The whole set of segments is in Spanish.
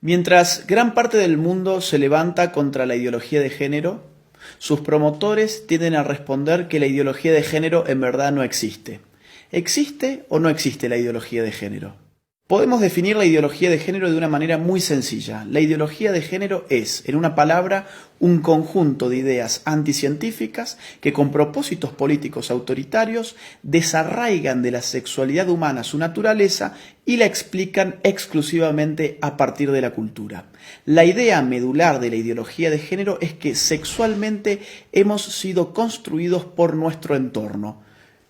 Mientras gran parte del mundo se levanta contra la ideología de género, sus promotores tienden a responder que la ideología de género en verdad no existe. ¿Existe o no existe la ideología de género? Podemos definir la ideología de género de una manera muy sencilla. La ideología de género es, en una palabra, un conjunto de ideas anticientíficas que con propósitos políticos autoritarios desarraigan de la sexualidad humana su naturaleza y la explican exclusivamente a partir de la cultura. La idea medular de la ideología de género es que sexualmente hemos sido construidos por nuestro entorno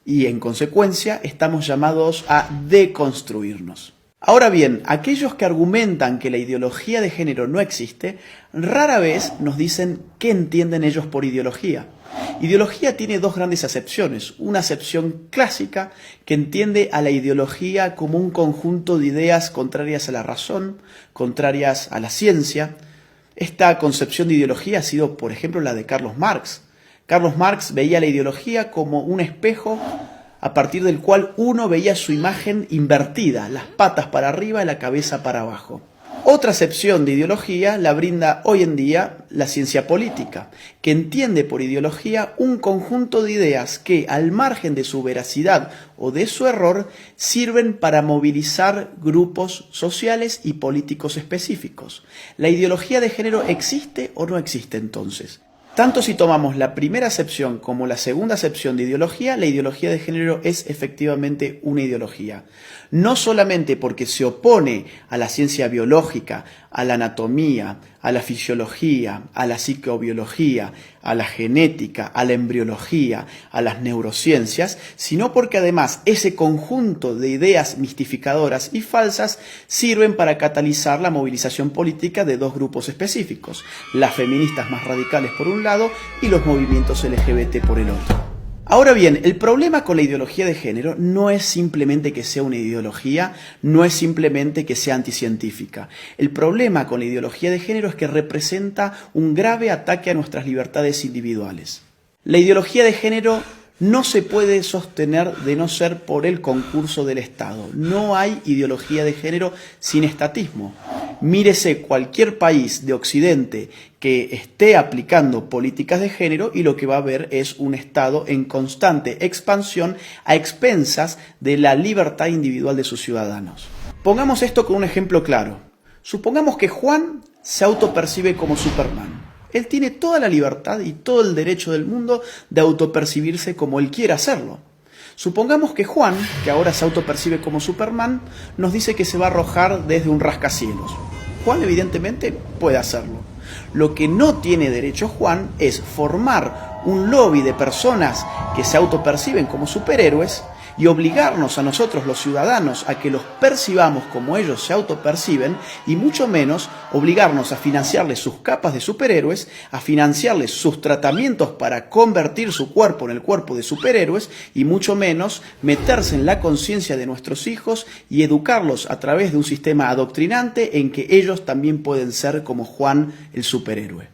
y, en consecuencia, estamos llamados a deconstruirnos. Ahora bien, aquellos que argumentan que la ideología de género no existe, rara vez nos dicen qué entienden ellos por ideología. Ideología tiene dos grandes acepciones. Una acepción clásica que entiende a la ideología como un conjunto de ideas contrarias a la razón, contrarias a la ciencia. Esta concepción de ideología ha sido, por ejemplo, la de Carlos Marx. Carlos Marx veía la ideología como un espejo a partir del cual uno veía su imagen invertida, las patas para arriba y la cabeza para abajo. Otra acepción de ideología la brinda hoy en día la ciencia política, que entiende por ideología un conjunto de ideas que, al margen de su veracidad o de su error, sirven para movilizar grupos sociales y políticos específicos. ¿La ideología de género existe o no existe entonces? Tanto si tomamos la primera acepción como la segunda acepción de ideología, la ideología de género es efectivamente una ideología. No solamente porque se opone a la ciencia biológica, a la anatomía, a la fisiología, a la psicobiología, a la genética, a la embriología, a las neurociencias, sino porque además ese conjunto de ideas mistificadoras y falsas sirven para catalizar la movilización política de dos grupos específicos, las feministas más radicales por un lado y los movimientos LGBT por el otro. Ahora bien, el problema con la ideología de género no es simplemente que sea una ideología, no es simplemente que sea anticientífica. El problema con la ideología de género es que representa un grave ataque a nuestras libertades individuales. La ideología de género no se puede sostener de no ser por el concurso del Estado. No hay ideología de género sin estatismo. Mírese cualquier país de Occidente que esté aplicando políticas de género y lo que va a ver es un Estado en constante expansión a expensas de la libertad individual de sus ciudadanos. Pongamos esto con un ejemplo claro. Supongamos que Juan se autopercibe como Superman. Él tiene toda la libertad y todo el derecho del mundo de autopercibirse como él quiera hacerlo. Supongamos que Juan, que ahora se autopercibe como Superman, nos dice que se va a arrojar desde un rascacielos. Juan evidentemente puede hacerlo. Lo que no tiene derecho Juan es formar un lobby de personas que se autoperciben como superhéroes y obligarnos a nosotros los ciudadanos a que los percibamos como ellos se autoperciben y mucho menos obligarnos a financiarles sus capas de superhéroes, a financiarles sus tratamientos para convertir su cuerpo en el cuerpo de superhéroes y mucho menos meterse en la conciencia de nuestros hijos y educarlos a través de un sistema adoctrinante en que ellos también pueden ser como Juan el superhéroe.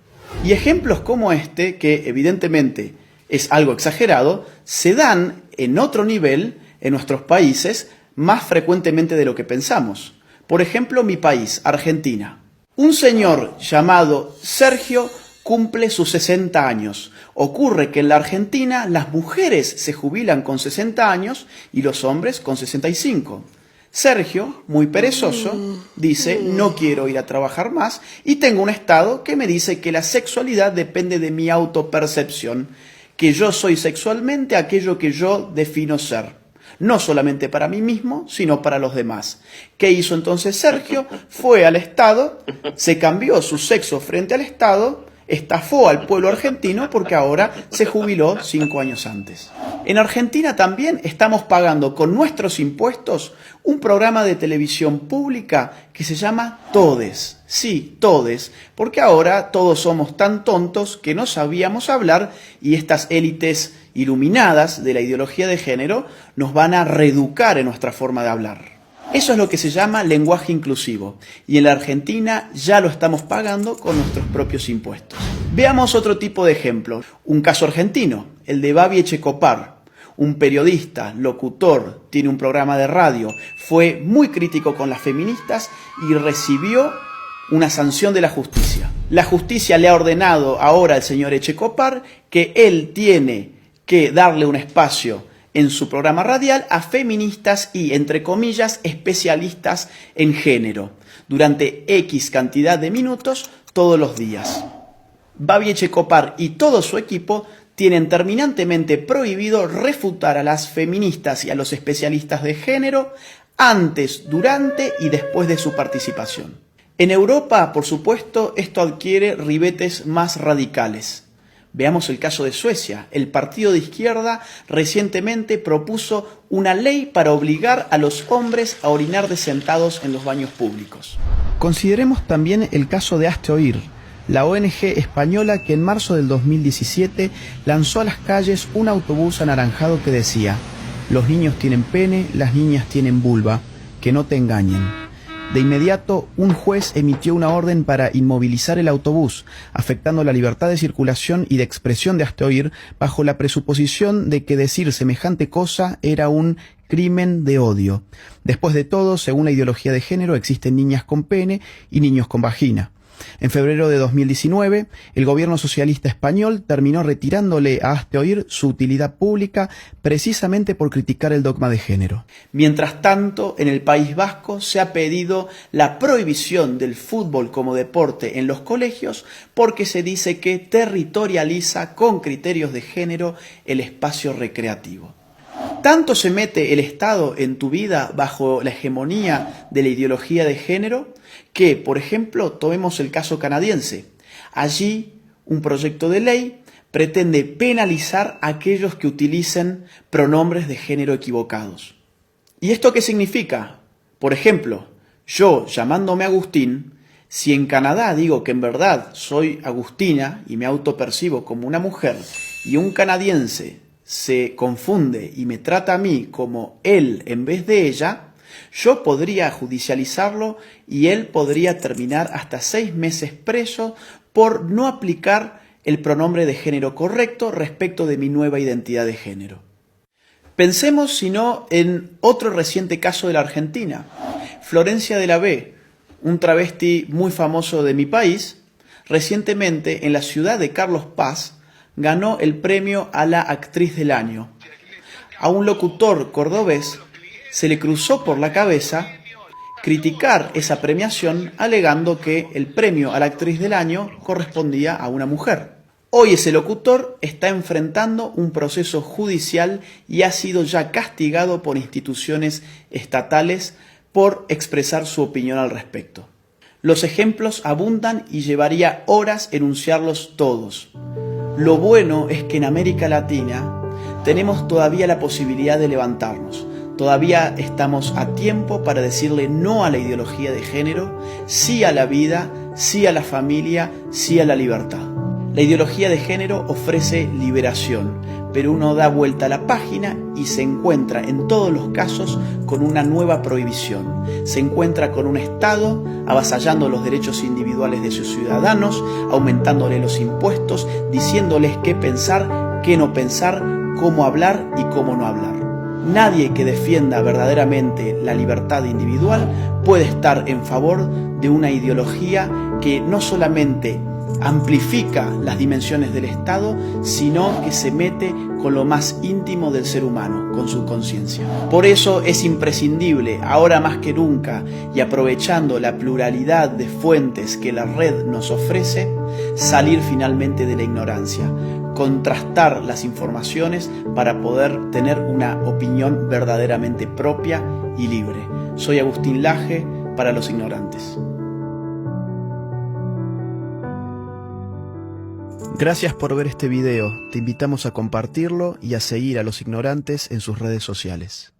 Y ejemplos como este, que evidentemente es algo exagerado, se dan en otro nivel en nuestros países más frecuentemente de lo que pensamos. Por ejemplo, mi país, Argentina. Un señor llamado Sergio cumple sus 60 años. Ocurre que en la Argentina las mujeres se jubilan con 60 años y los hombres con 65. Sergio, muy perezoso, dice, no quiero ir a trabajar más y tengo un estado que me dice que la sexualidad depende de mi autopercepción, que yo soy sexualmente aquello que yo defino ser, no solamente para mí mismo, sino para los demás. ¿Qué hizo entonces Sergio? Fue al Estado, se cambió su sexo frente al Estado, estafó al pueblo argentino porque ahora se jubiló 5 años antes. En Argentina también estamos pagando con nuestros impuestos un programa de televisión pública que se llama Todes. Sí, Todes, porque ahora todos somos tan tontos que no sabíamos hablar y estas élites iluminadas de la ideología de género nos van a reeducar en nuestra forma de hablar. Eso es lo que se llama lenguaje inclusivo y en la Argentina ya lo estamos pagando con nuestros propios impuestos. Veamos otro tipo de ejemplo, un caso argentino, el de Babi Echecopar. Un periodista, locutor, tiene un programa de radio, fue muy crítico con las feministas y recibió una sanción de la justicia. La justicia le ha ordenado ahora al señor Echecopar que él tiene que darle un espacio en su programa radial a feministas y, entre comillas, especialistas en género, durante X cantidad de minutos todos los días. Babi Echecopar y todo su equipo tienen terminantemente prohibido refutar a las feministas y a los especialistas de género antes, durante y después de su participación. En Europa, por supuesto, esto adquiere ribetes más radicales. Veamos el caso de Suecia. El partido de izquierda recientemente propuso una ley para obligar a los hombres a orinar sentados en los baños públicos. Consideremos también el caso de Hazte Oír, la ONG española que en marzo del 2017 lanzó a las calles un autobús anaranjado que decía: los niños tienen pene, las niñas tienen vulva, que no te engañen. De inmediato, un juez emitió una orden para inmovilizar el autobús, afectando la libertad de circulación y de expresión de Hazte Oír, bajo la presuposición de que decir semejante cosa era un crimen de odio. Después de todo, según la ideología de género, existen niñas con pene y niños con vagina. En febrero de 2019, el gobierno socialista español terminó retirándole a Hazte Oír su utilidad pública precisamente por criticar el dogma de género. Mientras tanto, en el País Vasco se ha pedido la prohibición del fútbol como deporte en los colegios porque se dice que territorializa con criterios de género el espacio recreativo. ¿Tanto se mete el Estado en tu vida bajo la hegemonía de la ideología de género que, por ejemplo, tomemos el caso canadiense? Allí, un proyecto de ley pretende penalizar a aquellos que utilicen pronombres de género equivocados. ¿Y esto qué significa? Por ejemplo, yo, llamándome Agustín, si en Canadá digo que en verdad soy Agustina y me autopercibo como una mujer, y un canadiense se confunde y me trata a mí como él en vez de ella, yo podría judicializarlo y él podría terminar hasta 6 meses preso por no aplicar el pronombre de género correcto respecto de mi nueva identidad de género. Pensemos, si no, en otro reciente caso de la Argentina. Florencia de la B, un travesti muy famoso de mi país, recientemente en la ciudad de Carlos Paz, ganó el premio a la actriz del año. A un locutor cordobés se le cruzó por la cabeza criticar esa premiación alegando que el premio a la actriz del año correspondía a una mujer. Hoy ese locutor está enfrentando un proceso judicial y ha sido ya castigado por instituciones estatales por expresar su opinión al respecto. Los ejemplos abundan y llevaría horas enunciarlos todos. Lo bueno es que en América Latina tenemos todavía la posibilidad de levantarnos. Todavía estamos a tiempo para decirle no a la ideología de género, sí a la vida, sí a la familia, sí a la libertad. La ideología de género ofrece liberación, pero uno da vuelta a la página y se encuentra en todos los casos con una nueva prohibición. Se encuentra con un Estado avasallando los derechos individuales de sus ciudadanos, aumentándole los impuestos, diciéndoles qué pensar, qué no pensar, cómo hablar y cómo no hablar. Nadie que defienda verdaderamente la libertad individual puede estar en favor de una ideología que no solamente amplifica las dimensiones del Estado, sino que se mete con lo más íntimo del ser humano, con su conciencia. Por eso es imprescindible, ahora más que nunca, y aprovechando la pluralidad de fuentes que la red nos ofrece, salir finalmente de la ignorancia, contrastar las informaciones para poder tener una opinión verdaderamente propia y libre. Soy Agustín Laje para Los Ignorantes. Gracias por ver este video, te invitamos a compartirlo y a seguir a Los Ignorantes en sus redes sociales.